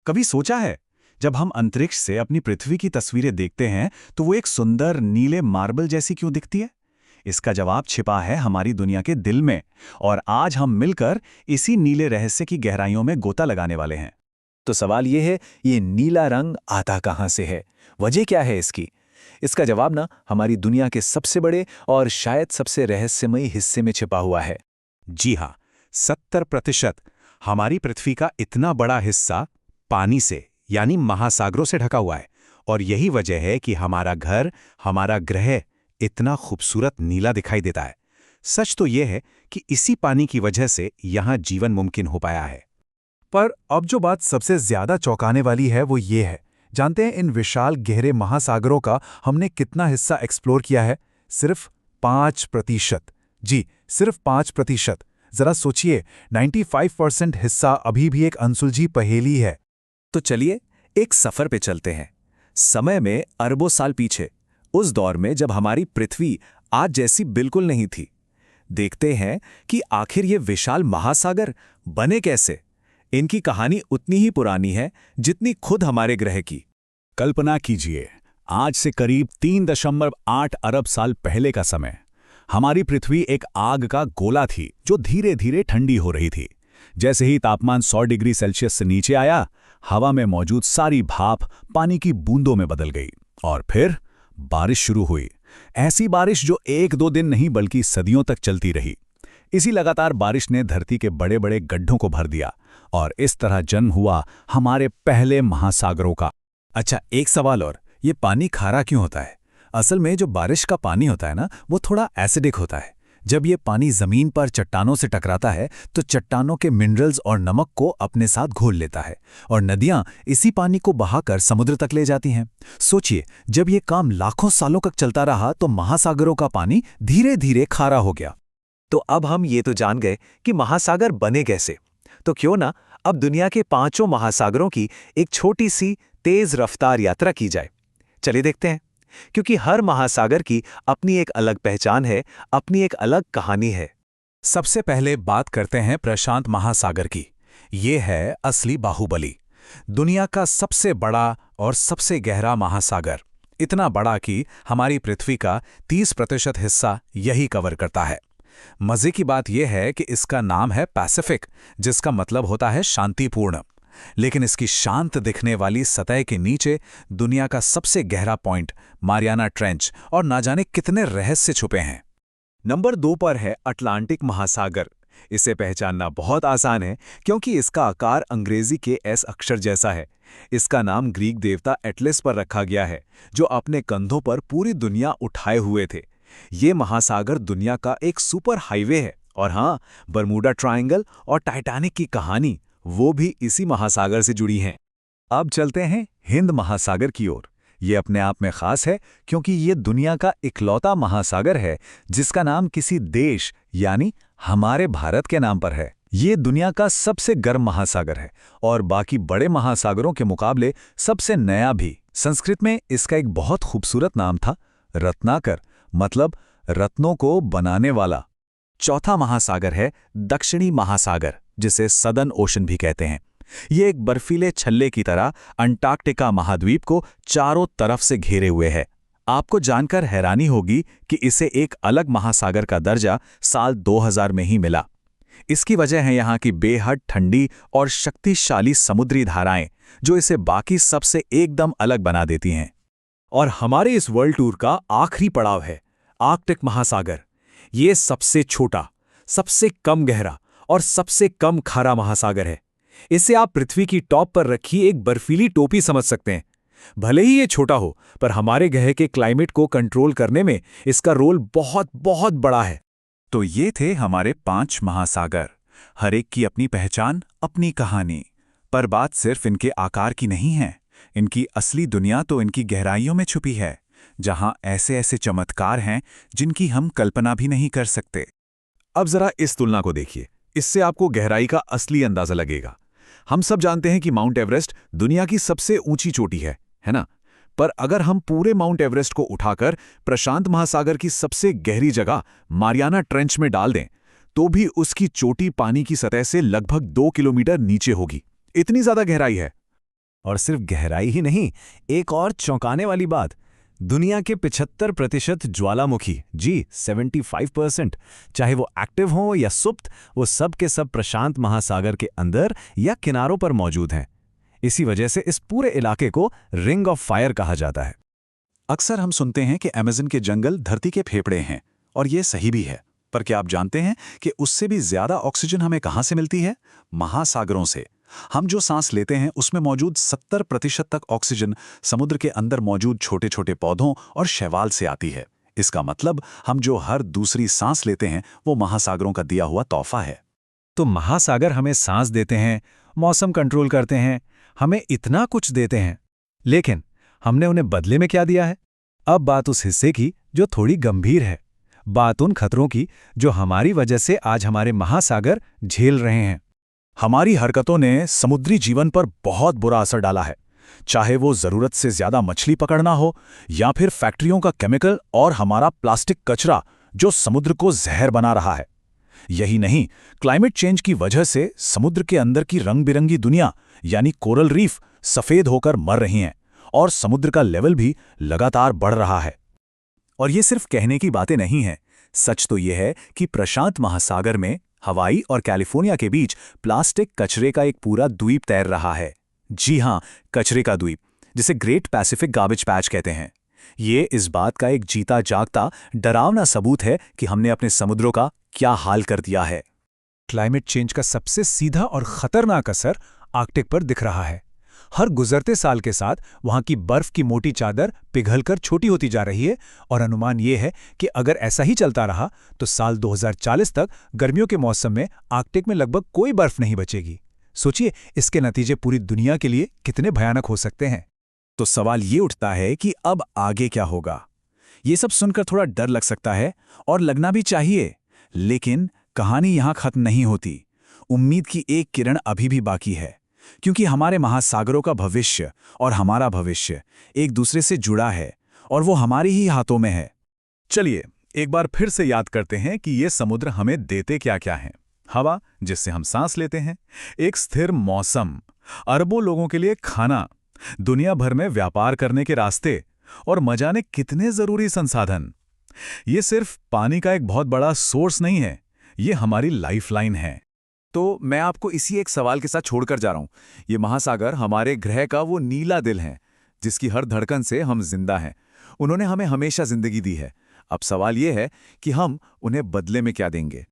कभी सोचा है, जब हम अंतरिक्ष से अपनी पृथ्वी की तस्वीरें देखते हैं तो वो एक सुंदर नीले मार्बल जैसी क्यों दिखती है? इसका जवाब छिपा है हमारी दुनिया के दिल में। और आज हम मिलकर इसी नीले रहस्य की गहराइयों में गोता लगाने वाले हैं। तो सवाल ये है, ये नीला रंग आता कहाँ से है? वजह क्या है इसकी? इसका जवाब ना हमारी दुनिया के सबसे बड़े और शायद सबसे रहस्यमयी हिस्से में छिपा हुआ है। जी हाँ, 70% हमारी पृथ्वी का इतना बड़ा हिस्सा पानी से यानी महासागरों से ढका हुआ है। और यही वजह है कि हमारा घर, हमारा ग्रह इतना खूबसूरत नीला दिखाई देता है। सच तो यह है कि इसी पानी की वजह से यहाँ जीवन मुमकिन हो पाया है। पर अब जो बात सबसे ज्यादा चौंकाने वाली है वो ये है, जानते हैं इन विशाल गहरे महासागरों का हमने कितना हिस्सा एक्सप्लोर किया है? सिर्फ 5%। जी, सिर्फ 5%। जरा सोचिए, 95% हिस्सा अभी भी एक अनसुलझी पहेली है। तो चलिए एक सफर पे चलते हैं, समय में अरबों साल पीछे, उस दौर में जब हमारी पृथ्वी आज जैसी बिल्कुल नहीं थी। देखते हैं कि आखिर ये विशाल महासागर बने कैसे। इनकी कहानी उतनी ही पुरानी है जितनी खुद हमारे ग्रह की। कल्पना कीजिए, आज से करीब 3.8 अरब साल पहले का समय। हमारी पृथ्वी एक आग का गोला थी जो धीरे धीरे ठंडी हो रही थी। जैसे ही तापमान 100 डिग्री सेल्सियस से नीचे आया, हवा में मौजूद सारी भाप पानी की बूंदों में बदल गई और फिर बारिश शुरू हुई। ऐसी बारिश जो 1-2 दिन नहीं बल्कि सदियों तक चलती रही। इसी लगातार बारिश ने धरती के बड़े बड़े गड्ढों को भर दिया और इस तरह जन्म हुआ हमारे पहले महासागरों का। अच्छा, एक सवाल और, ये पानी खारा क्यों होता है? असल में जो बारिश का पानी होता है ना, वो थोड़ा एसिडिक होता है। जब ये पानी जमीन पर चट्टानों से टकराता है तो चट्टानों के मिनरल्स और नमक को अपने साथ घोल लेता है और नदियां इसी पानी को बहाकर समुद्र तक ले जाती हैं। सोचिए, जब ये काम लाखों सालों तक चलता रहा तो महासागरों का पानी धीरे धीरे खारा हो गया। तो अब हम ये तो जान गए कि महासागर बने कैसे, तो क्यों ना अब दुनिया के 5 महासागरों की एक छोटी सी तेज रफ्तार यात्रा की जाए। चलिए देखते हैं, क्योंकि हर महासागर की अपनी एक अलग पहचान है, अपनी एक अलग कहानी है। सबसे पहले बात करते हैं प्रशांत महासागर की। ये है असली बाहुबली, दुनिया का सबसे बड़ा और सबसे गहरा महासागर। इतना बड़ा कि हमारी पृथ्वी का 30% हिस्सा यही कवर करता है। मजे की बात यह है कि इसका नाम है पैसिफिक, जिसका मतलब होता है शांतिपूर्ण। लेकिन इसकी शांत दिखने वाली सतह के नीचे दुनिया का सबसे गहरा पॉइंट मारियाना ट्रेंच और ना जाने कितने रहस्य छुपे हैं। नंबर 2 पर है अटलांटिक महासागर। इसे पहचानना बहुत आसान है क्योंकि इसका आकार अंग्रेजी के एस अक्षर जैसा है। इसका नाम ग्रीक देवता एटलस पर रखा गया है, जो अपने कंधों पर पूरी दुनिया उठाए हुए थे। ये महासागर दुनिया का एक सुपर हाईवे है। और हाँ, बरमूडा ट्रायंगल और टाइटैनिक की कहानी वो भी इसी महासागर से जुड़ी हैं। अब चलते हैं हिंद महासागर की ओर। ये अपने आप में खास है क्योंकि ये दुनिया का इकलौता महासागर है जिसका नाम किसी देश यानी हमारे भारत के नाम पर है। ये दुनिया का सबसे गर्म महासागर है और बाकी बड़े महासागरों के मुकाबले सबसे नया भी। संस्कृत में इसका एक बहुत खूबसूरत नाम था, रत्नाकर, मतलब रत्नों को बनाने वाला। चौथा महासागर है दक्षिणी महासागर, जिसे सदर्न ओशन भी कहते हैं। ये एक बर्फीले छल्ले की तरह अंटार्कटिका महाद्वीप को चारों तरफ से घेरे हुए है। आपको जानकर हैरानी होगी कि इसे एक अलग महासागर का दर्जा साल 2000 में ही मिला। इसकी वजह है यहाँ की बेहद ठंडी और शक्तिशाली समुद्री धाराएं, जो इसे बाकी सबसे एकदम अलग बना देती हैं। और हमारे इस वर्ल्ड टूर का आखिरी पड़ाव है आर्कटिक महासागर। ये सबसे छोटा, सबसे कम गहरा और सबसे कम खारा महासागर है। इसे आप पृथ्वी की टॉप पर रखी एक बर्फीली टोपी समझ सकते हैं। भले ही ये छोटा हो, पर हमारे ग्रह के क्लाइमेट को कंट्रोल करने में इसका रोल बहुत बहुत बड़ा है। तो ये थे हमारे 5 महासागर, हर एक की अपनी पहचान, अपनी कहानी। पर बात सिर्फ इनके आकार की नहीं है, इनकी असली दुनिया तो इनकी गहराइयों में छुपी है, जहां ऐसे ऐसे चमत्कार हैं जिनकी हम कल्पना भी नहीं कर सकते। अब जरा इस तुलना को देखिए, इससे आपको गहराई का असली अंदाजा लगेगा। हम सब जानते हैं कि माउंट एवरेस्ट दुनिया की सबसे ऊंची चोटी है ना? पर अगर हम पूरे माउंट एवरेस्ट को उठाकर प्रशांत महासागर की सबसे गहरी जगह मारियाना ट्रेंच में डाल दें, तो भी उसकी चोटी पानी की सतह से लगभग 2 किलोमीटर नीचे होगी। इतनी ज्यादा गहराई है। और सिर्फ गहराई ही नहीं, एक और चौंकाने वाली बात, दुनिया के 75% ज्वालामुखी, जी 75%, चाहे वो एक्टिव हों या सुप्त, वो सब के सब प्रशांत महासागर के अंदर या किनारों पर मौजूद हैं। इसी वजह से इस पूरे इलाके को रिंग ऑफ फायर कहा जाता है। अक्सर हम सुनते हैं कि अमेज़न के जंगल धरती के फेफड़े हैं, और ये सही भी है। पर क्या आप जानते हैं कि उससे भी ज्यादा ऑक्सीजन हमें कहाँ से मिलती है? महासागरों से। हम जो सांस लेते हैं उसमें मौजूद 70% तक ऑक्सीजन समुद्र के अंदर मौजूद छोटे छोटे पौधों और शैवाल से आती है। इसका मतलब हम जो हर दूसरी सांस लेते हैं वो महासागरों का दिया हुआ तोहफा है। तो महासागर हमें सांस देते हैं, मौसम कंट्रोल करते हैं, हमें इतना कुछ देते हैं, लेकिन हमने उन्हें बदले में क्या दिया है? अब बात उस हिस्से की जो थोड़ी गंभीर है, बात उन खतरों की जो हमारी वजह से आज हमारे महासागर झेल रहे हैं। हमारी हरकतों ने समुद्री जीवन पर बहुत बुरा असर डाला है, चाहे वो जरूरत से ज्यादा मछली पकड़ना हो या फिर फैक्ट्रियों का केमिकल और हमारा प्लास्टिक कचरा जो समुद्र को जहर बना रहा है। यही नहीं, क्लाइमेट चेंज की वजह से समुद्र के अंदर की रंग बिरंगी दुनिया यानी कोरल रीफ सफेद होकर मर रही हैं और समुद्र का लेवल भी लगातार बढ़ रहा है। और ये सिर्फ कहने की बातें नहीं हैं, सच तो ये है कि प्रशांत महासागर में हवाई और कैलिफोर्निया के बीच प्लास्टिक कचरे का एक पूरा द्वीप तैर रहा है। जी हाँ, कचरे का द्वीप, जिसे ग्रेट पैसिफिक गार्बेज पैच कहते हैं। ये इस बात का एक जीता जागता डरावना सबूत है कि हमने अपने समुद्रों का क्या हाल कर दिया है। क्लाइमेट चेंज का सबसे सीधा और खतरनाक असर आर्कटिक पर दिख रहा है। हर गुजरते साल के साथ वहां की बर्फ की मोटी चादर पिघलकर छोटी होती जा रही है और अनुमान यह है कि अगर ऐसा ही चलता रहा तो साल 2040 तक गर्मियों के मौसम में आर्कटिक में लगभग कोई बर्फ नहीं बचेगी। सोचिए, इसके नतीजे पूरी दुनिया के लिए कितने भयानक हो सकते हैं। तो सवाल ये उठता है कि अब आगे क्या होगा? ये सब सुनकर थोड़ा डर लग सकता है और लगना भी चाहिए, लेकिन कहानी यहां खत्म नहीं होती। उम्मीद की एक किरण अभी भी बाकी है, क्योंकि हमारे महासागरों का भविष्य और हमारा भविष्य एक दूसरे से जुड़ा है और वो हमारे ही हाथों में है। चलिए एक बार फिर से याद करते हैं कि ये समुद्र हमें देते क्या क्या हैं। हवा जिससे हम सांस लेते हैं, एक स्थिर मौसम, अरबों लोगों के लिए खाना, दुनिया भर में व्यापार करने के रास्ते और मजाने कितने जरूरी संसाधन। ये सिर्फ पानी का एक बहुत बड़ा सोर्स नहीं है, ये हमारी लाइफलाइन है। तो मैं आपको इसी एक सवाल के साथ छोड़कर जा रहा हूं। ये महासागर हमारे ग्रह का वो नीला दिल है जिसकी हर धड़कन से हम जिंदा हैं। उन्होंने हमें हमेशा जिंदगी दी है। अब सवाल ये है कि हम उन्हें बदले में क्या देंगे।